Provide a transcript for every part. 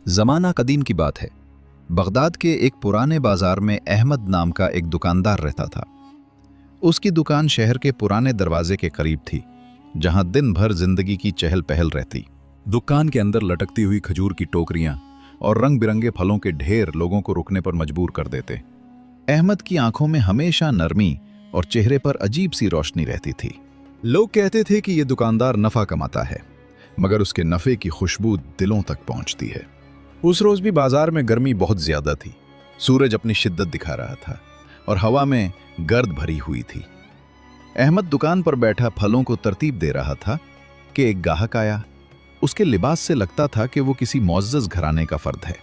जमाना कदीम की बात है। बगदाद के एक पुराने बाजार में अहमद नाम का एक दुकानदार रहता था। उसकी दुकान शहर के पुराने दरवाजे के करीब थी, जहां दिन भर जिंदगी की चहल पहल रहती। दुकान के अंदर लटकती हुई खजूर की टोकरियां और रंग बिरंगे फलों के ढेर लोगों को रुकने पर मजबूर कर देते। अहमद की आंखों में हमेशा नरमी और चेहरे पर अजीब सी रोशनी रहती थी। लोग कहते थे कि यह दुकानदार नफा कमाता है, मगर उसके नफे की खुशबू दिलों तक पहुंचती है। उस रोज भी बाजार में गर्मी बहुत ज्यादा थी। सूरज अपनी शिद्दत दिखा रहा था और हवा में गर्द भरी हुई थी। अहमद दुकान पर बैठा फलों को तरतीब दे रहा था कि एक गाहक आया। उसके लिबास से लगता था कि वो किसी मुअज़्ज़ज़ घराने का फर्द है।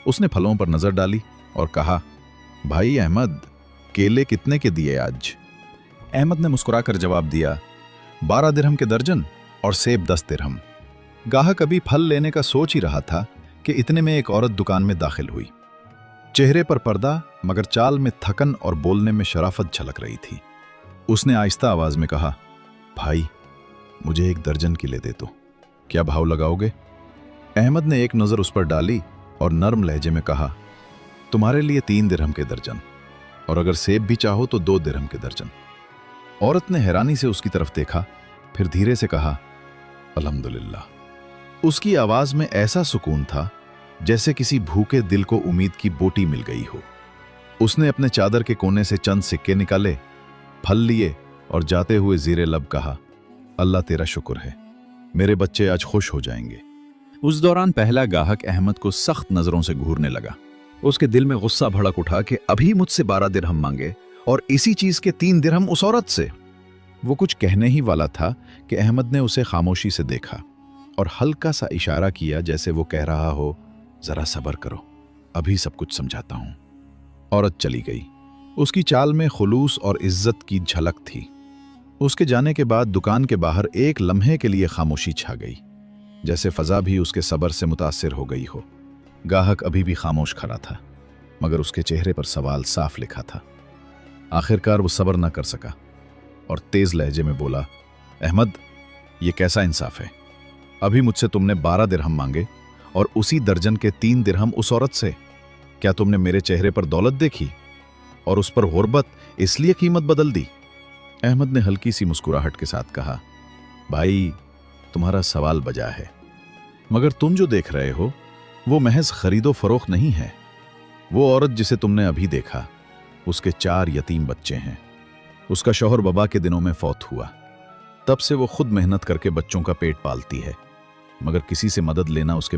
उसने फलों पर नजर डाली और कहा, भाई अहमद, केले कितने के दिए आज? अहमद ने मुस्कुराकर जवाब दिया, 12 दिरहम के दर्जन और सेब 10 दिरहम। गाहक अभी फल लेने का सोच ही रहा था कि इतने में एक औरत दुकान में दाखिल हुई। चेहरे पर पर्दा, मगर चाल में थकन और बोलने में शराफत झलक रही थी। उसने आहिस्ता आवाज में कहा, भाई, मुझे 1 दर्जन केले दे दो, क्या भाव लगाओगे? अहमद ने एक नजर उस पर डाली और नर्म लहजे में कहा, तुम्हारे लिए 3 दिरहम के दर्जन, और अगर सेब भी चाहो तो 2 दिरहम के दर्जन। औरत ने हैरानी से उसकी तरफ देखा, फिर धीरे से कहा, अल्हम्दुलिल्लाह। उसकी आवाज में ऐसा सुकून था जैसे किसी भूखे दिल को उम्मीद की बोटी मिल गई हो। उसने अपने चादर के कोने से चंद सिक्के निकाले, फल लिए और जाते हुए ज़ीरे लब कहा, अल्लाह तेरा शुक्र है, मेरे बच्चे आज खुश हो जाएंगे। उस दौरान पहला गाहक अहमद को सख्त नजरों से घूरने लगा। उसके दिल में गुस्सा भड़क उठा कि अभी मुझसे 12 दिरहम मांगे और इसी चीज के 3 दिरहम उस औरत से। वो कुछ कहने ही वाला था कि अहमद ने उसे खामोशी से देखा और हल्का सा इशारा किया, जैसे वो कह रहा हो, जरा सब्र करो, अभी सब कुछ समझाता हूं। औरत चली गई। उसकी चाल में खुलूस और इज्जत की झलक थी। उसके जाने के बाद दुकान के बाहर एक लम्हे के लिए खामोशी छा गई, जैसे फजा भी उसके सब्र से मुतासिर हो गई हो। गाहक अभी भी खामोश खड़ा था, मगर उसके चेहरे पर सवाल साफ लिखा था। आखिरकार वो सब्र न कर सका और तेज लहजे में बोला, अहमद, ये कैसा इंसाफ है? अभी मुझसे तुमने 12 दिरहम मांगे और उसी दर्जन के 3 दिरहम उस औरत से। क्या तुमने मेरे चेहरे पर दौलत देखी और उस पर गुर्बत, इसलिए कीमत बदल दी? अहमद ने हल्की सी मुस्कुराहट के साथ कहा, भाई, तुम्हारा सवाल बजा है, मगर तुम जो देख रहे हो वो महज खरीदो फरोख्त नहीं है। वो औरत जिसे तुमने अभी देखा, उसके 4 यतीम बच्चे हैं। उसका शौहर वबा के दिनों में फौत हुआ। तब से वो खुद मेहनत करके बच्चों का पेट पालती है, मगर किसी से मदद लेना उसके